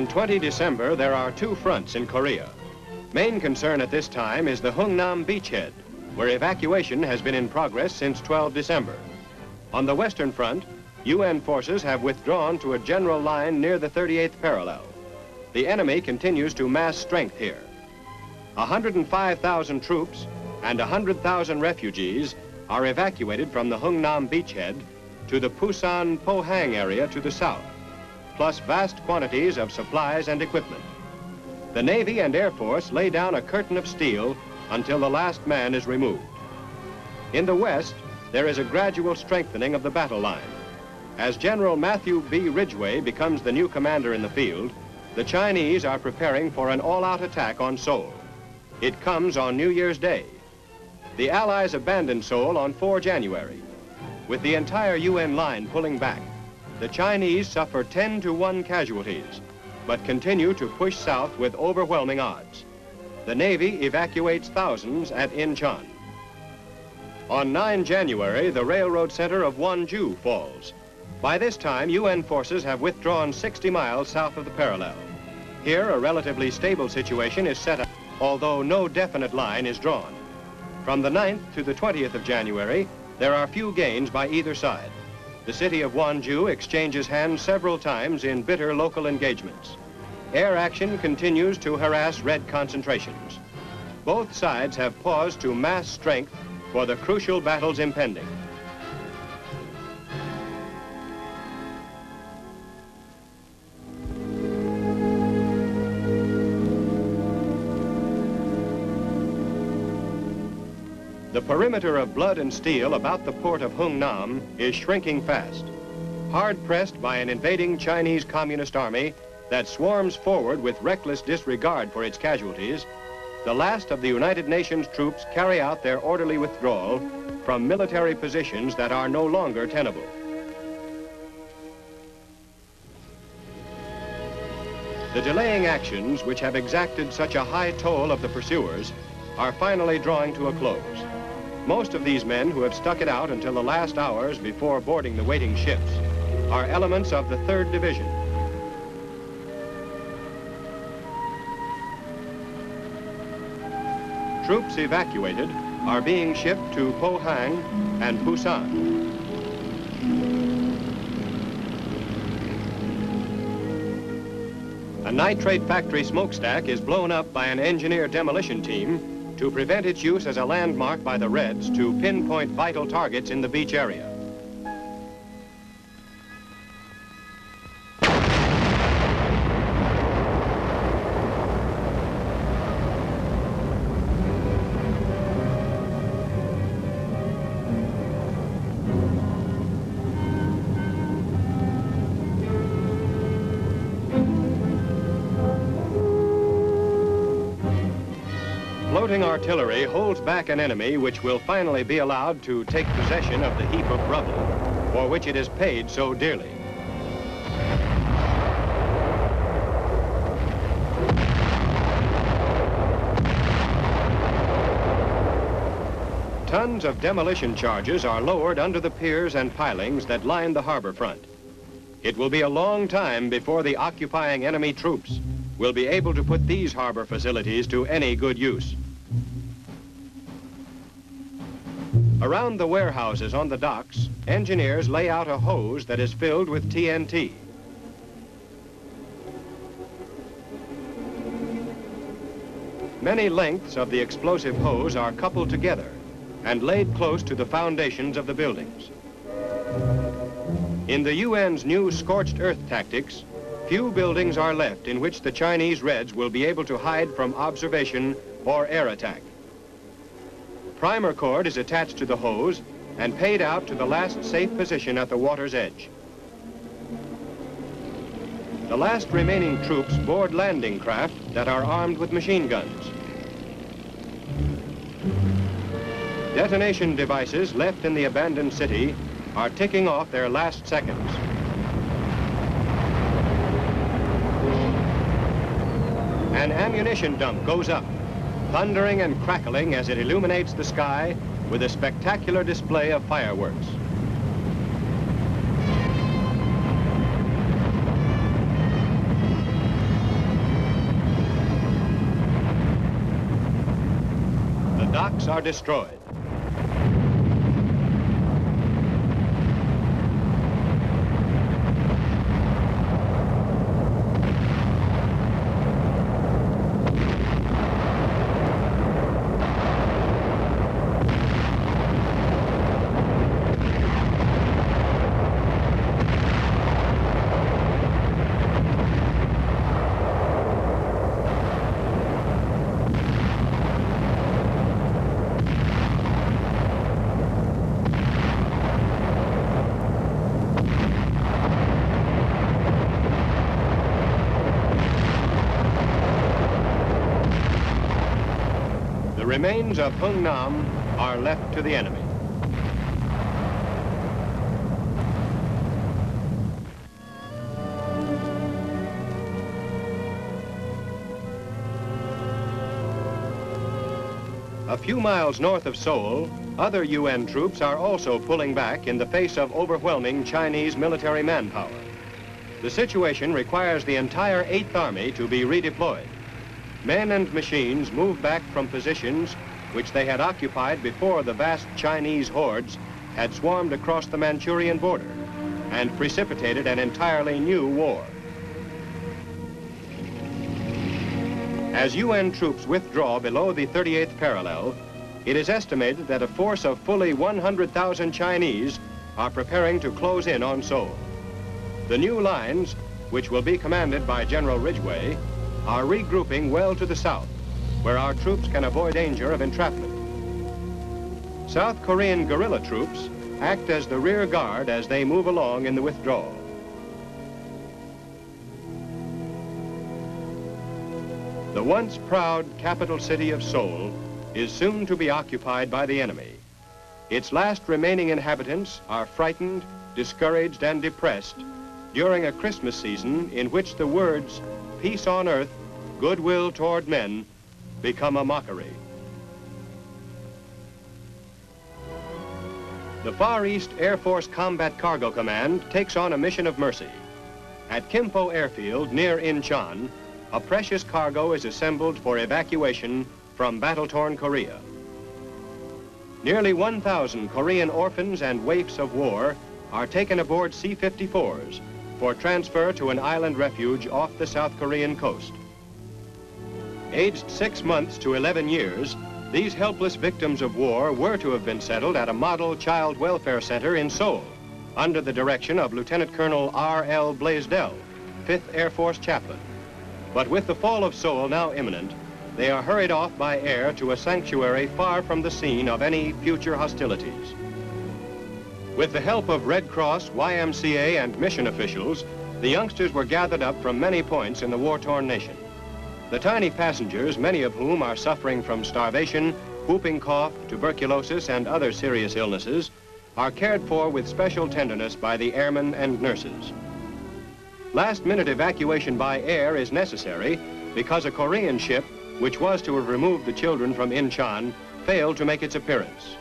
On 20 December, there are two fronts in Korea. Main concern at this time is the Hungnam beachhead, where evacuation has been in progress since 12 December. On the Western Front, UN forces have withdrawn to a general line near the 38th parallel. The enemy continues to mass strength here. 105,000 troops and 100,000 refugees are evacuated from the Hungnam beachhead to the Pusan Pohang area to the south, plus vast quantities of supplies and equipment. The Navy and Air Force lay down a curtain of steel until the last man is removed. In the west, there is a gradual strengthening of the battle line. As General Matthew B. Ridgway becomes the new commander in the field, the Chinese are preparing for an all-out attack on Seoul. It comes on New Year's Day. The Allies abandoned Seoul on 4 January. With the entire UN line pulling back, the Chinese suffer 10-to-1 casualties, but continue to push south with overwhelming odds. The Navy evacuates thousands at Incheon. On 9 January, the railroad center of Wonju falls. By this time, UN forces have withdrawn 60 miles south of the parallel. Here, a relatively stable situation is set up, although no definite line is drawn. From the 9th to the 20th of January, there are few gains by either side. The city of Wonju exchanges hands several times in bitter local engagements. Air action continues to harass Red concentrations. Both sides have paused to mass strength for the crucial battles impending. The perimeter of blood and steel about the port of Hungnam is shrinking fast. Hard-pressed by an invading Chinese Communist army that swarms forward with reckless disregard for its casualties, the last of the United Nations troops carry out their orderly withdrawal from military positions that are no longer tenable. The delaying actions, which have exacted such a high toll of the pursuers, are finally drawing to a close. Most of these men who have stuck it out until the last hours before boarding the waiting ships are elements of the 3rd Division. Troops evacuated are being shipped to Pohang and Pusan. A nitrate factory smokestack is blown up by an engineer demolition team to prevent its use as a landmark by the Reds to pinpoint vital targets in the beach area. Floating artillery holds back an enemy which will finally be allowed to take possession of the heap of rubble for which it has paid so dearly. Tons of demolition charges are lowered under the piers and pilings that line the harbor front. It will be a long time before the occupying enemy troops will be able to put these harbor facilities to any good use. Around the warehouses on the docks, engineers lay out a hose that is filled with TNT. Many lengths of the explosive hose are coupled together and laid close to the foundations of the buildings. In the UN's new scorched earth tactics, few buildings are left in which the Chinese Reds will be able to hide from observation or air attack. Primer cord is attached to the hose and paid out to the last safe position at the water's edge. The last remaining troops board landing craft that are armed with machine guns. Detonation devices left in the abandoned city are ticking off their last seconds. An ammunition dump goes up, thundering and crackling as it illuminates the sky with a spectacular display of fireworks. docks are destroyed. The remains of Hung Nam are left to the enemy. A few miles north of Seoul, other UN troops are also pulling back in the face of overwhelming Chinese military manpower. The situation requires the entire 8th Army to be redeployed. Men and machines move back from positions which they had occupied before the vast Chinese hordes had swarmed across the Manchurian border and precipitated an entirely new war. As UN troops withdraw below the 38th parallel, it is estimated that a force of fully 100,000 Chinese are preparing to close in on Seoul. The new lines, which will be commanded by General Ridgway, are regrouping well to the south, where our troops can avoid danger of entrapment. South Korean guerrilla troops act as the rear guard as they move along in the withdrawal. The once proud capital city of Seoul is soon to be occupied by the enemy. Its last remaining inhabitants are frightened, discouraged, and depressed during a Christmas season in which the words "peace on earth, goodwill toward men" become a mockery. The Far East Air Force Combat Cargo Command takes on a mission of mercy. At Kimpo Airfield near Incheon, a precious cargo is assembled for evacuation from battle-torn Korea. Nearly 1,000 Korean orphans and waifs of war are taken aboard C-54s for transfer to an island refuge off the South Korean coast. Aged 6 months to 11 years, these helpless victims of war were to have been settled at a model child welfare center in Seoul under the direction of Lieutenant Colonel R.L. Blaisdell, 5th Air Force chaplain. But with the fall of Seoul now imminent, they are hurried off by air to a sanctuary far from the scene of any future hostilities. With the help of Red Cross, YMCA, and mission officials, the youngsters were gathered up from many points in the war-torn nation. The tiny passengers, many of whom are suffering from starvation, whooping cough, tuberculosis, and other serious illnesses, are cared for with special tenderness by the airmen and nurses. Last-minute evacuation by air is necessary because a Korean ship, which was to have removed the children from Incheon, failed to make its appearance.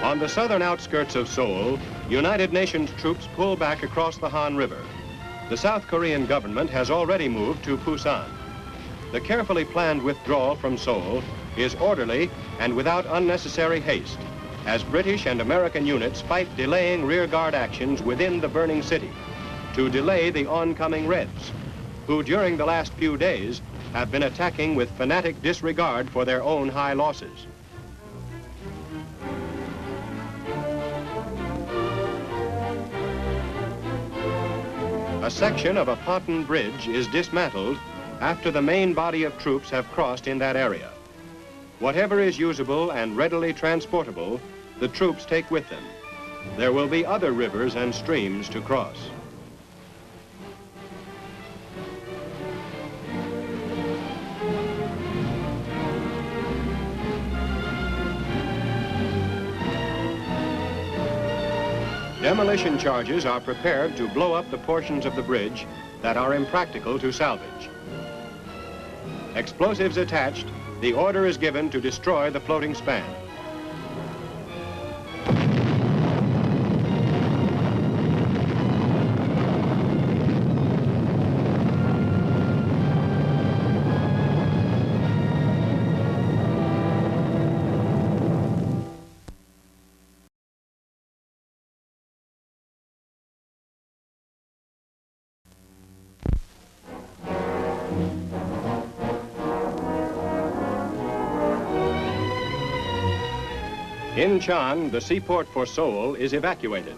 On the southern outskirts of Seoul, United Nations troops pull back across the Han River. The South Korean government has already moved to Pusan. The carefully planned withdrawal from Seoul is orderly and without unnecessary haste, as British and American units fight delaying rearguard actions within the burning city to delay the oncoming Reds, who during the last few days have been attacking with fanatic disregard for their own high losses. A section of a pontoon bridge is dismantled after the main body of troops have crossed in that area. Whatever is usable and readily transportable, the troops take with them. There will be other rivers and streams to cross. Demolition charges are prepared to blow up the portions of the bridge that are impractical to salvage. Explosives attached, the order is given to destroy the floating span. Incheon, the seaport for Seoul, is evacuated.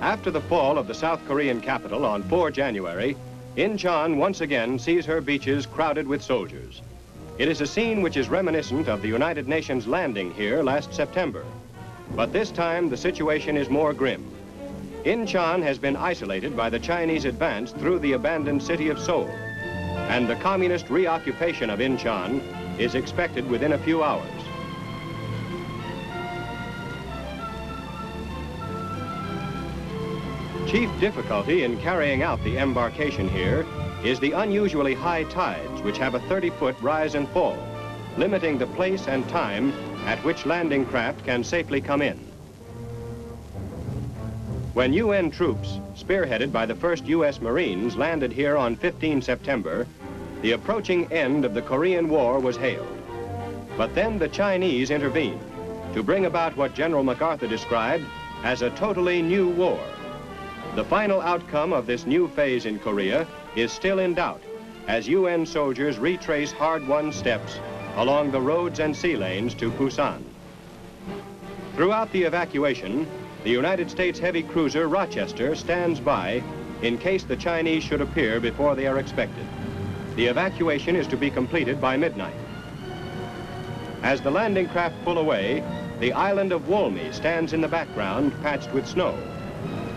After the fall of the South Korean capital on 4 January, Incheon once again sees her beaches crowded with soldiers. It is a scene which is reminiscent of the United Nations landing here last September. But this time, the situation is more grim. Incheon has been isolated by the Chinese advance through the abandoned city of Seoul, and the communist reoccupation of Incheon is expected within a few hours. Chief difficulty in carrying out the embarkation here is the unusually high tides, which have a 30-foot rise and fall, limiting the place and time at which landing craft can safely come in. When UN troops, spearheaded by the 1st U.S. Marines, landed here on 15 September, the approaching end of the Korean War was hailed. But then the Chinese intervened to bring about what General MacArthur described as a totally new war. The final outcome of this new phase in Korea is still in doubt as UN soldiers retrace hard-won steps along the roads and sea lanes to Busan. Throughout the evacuation, the United States heavy cruiser Rochester stands by in case the Chinese should appear before they are expected. The evacuation is to be completed by midnight. As the landing craft pull away, the island of Wolmi stands in the background, patched with snow.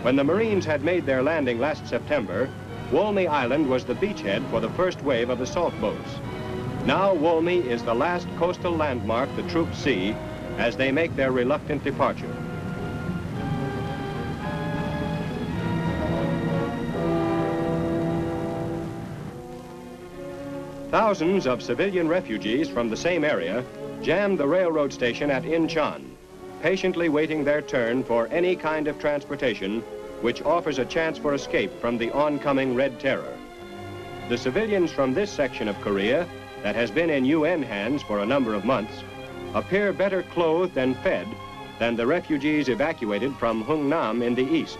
When the Marines had made their landing last September, Wolmi Island was the beachhead for the first wave of assault boats. Now Wolmi is the last coastal landmark the troops see as they make their reluctant departure. Thousands of civilian refugees from the same area jammed the railroad station at Incheon, patiently waiting their turn for any kind of transportation which offers a chance for escape from the oncoming Red Terror. The civilians from this section of Korea that has been in UN hands for a number of months appear better clothed and fed than the refugees evacuated from Hungnam in the east.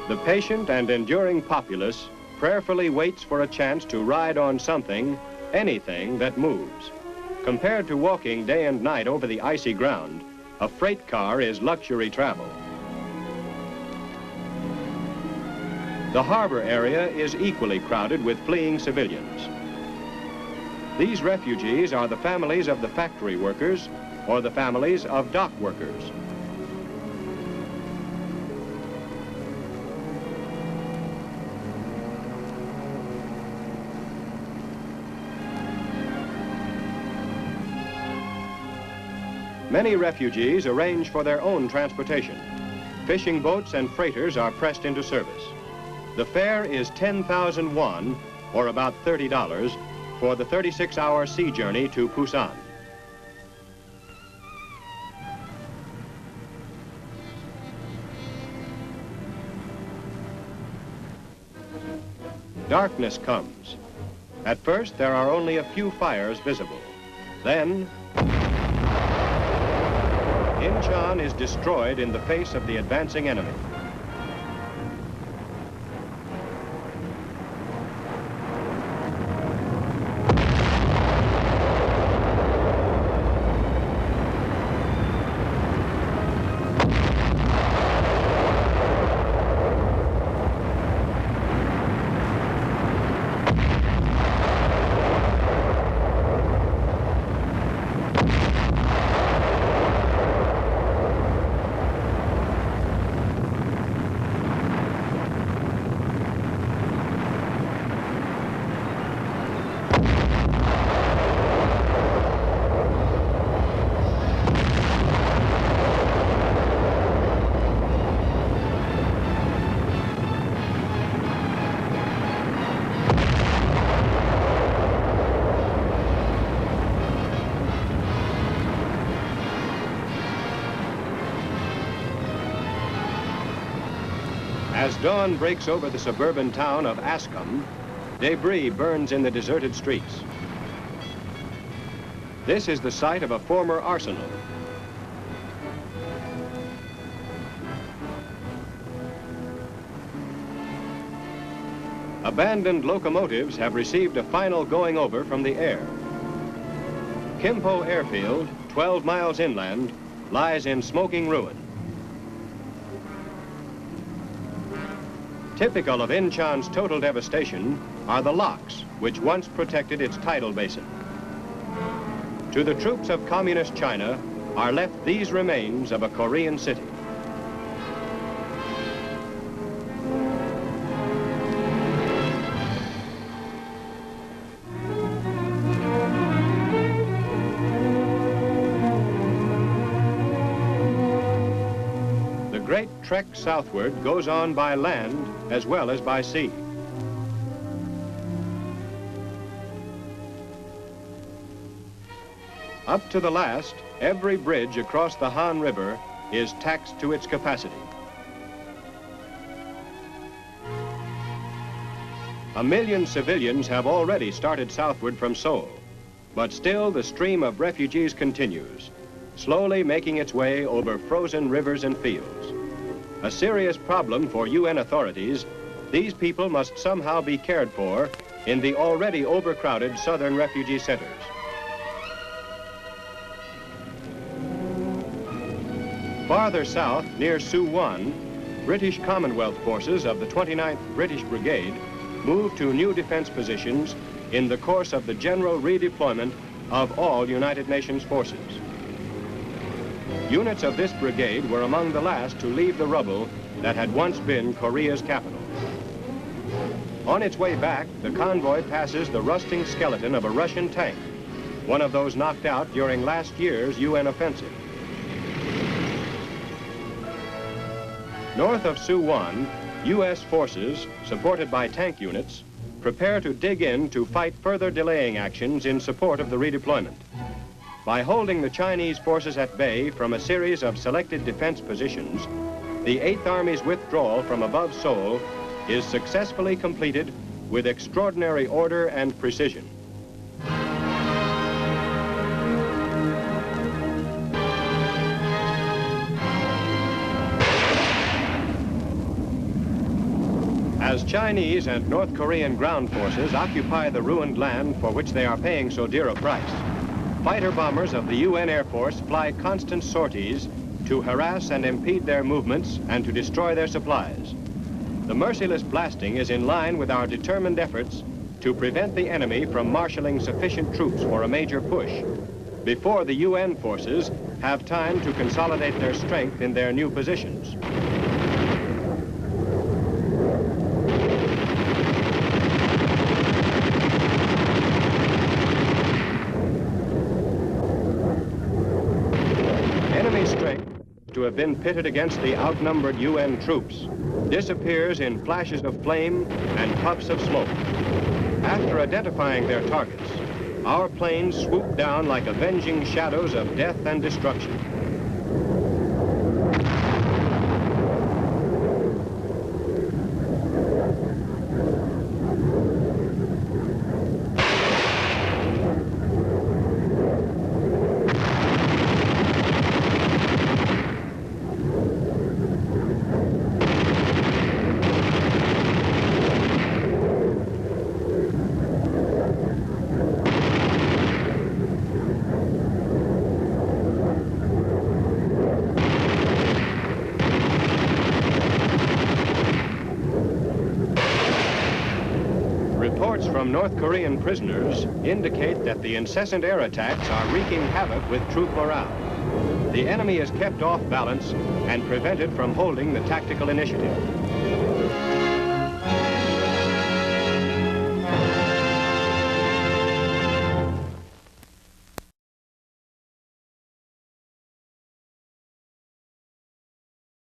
The patient and enduring populace prayerfully waits for a chance to ride on something, anything that moves. Compared to walking day and night over the icy ground, a freight car is luxury travel. The harbor area is equally crowded with fleeing civilians. These refugees are the families of the factory workers or the families of dock workers. Many refugees arrange for their own transportation. Fishing boats and freighters are pressed into service. The fare is 10,000 won, or about $30, for the 36-hour sea journey to Busan. Darkness comes. At first, there are only a few fires visible. Then, Incheon is destroyed in the face of the advancing enemy. As dawn breaks over the suburban town of Askum, debris burns in the deserted streets. This is the site of a former arsenal. Abandoned locomotives have received a final going over from the air. Kimpo Airfield, 12 miles inland, lies in smoking ruin. Typical of Incheon's total devastation are the locks, which once protected its tidal basin. To the troops of Communist China are left these remains of a Korean city. The great trek southward goes on by land as well as by sea. Up to the last, every bridge across the Han River is taxed to its capacity. A million civilians have already started southward from Seoul, but still the stream of refugees continues, slowly making its way over frozen rivers and fields. A serious problem for UN authorities, these people must somehow be cared for in the already overcrowded southern refugee centers. Farther south, near Suwon, British Commonwealth forces of the 29th British Brigade moved to new defense positions in the course of the general redeployment of all United Nations forces. Units of this brigade were among the last to leave the rubble that had once been Korea's capital. On its way back, the convoy passes the rusting skeleton of a Russian tank, one of those knocked out during last year's UN offensive. North of Suwon, U.S. forces, supported by tank units, prepare to dig in to fight further delaying actions in support of the redeployment. By holding the Chinese forces at bay from a series of selected defense positions, the 8th Army's withdrawal from above Seoul is successfully completed with extraordinary order and precision. As Chinese and North Korean ground forces occupy the ruined land for which they are paying so dear a price, fighter bombers of the UN Air Force fly constant sorties to harass and impede their movements and to destroy their supplies. The merciless blasting is in line with our determined efforts to prevent the enemy from marshaling sufficient troops for a major push before the UN forces have time to consolidate their strength in their new positions. To have been pitted against the outnumbered UN troops disappears in flashes of flame and puffs of smoke. After identifying their targets, our planes swoop down like avenging shadows of death and destruction. Reports from North Korean prisoners indicate that the incessant air attacks are wreaking havoc with troop morale. The enemy is kept off balance and prevented from holding the tactical initiative.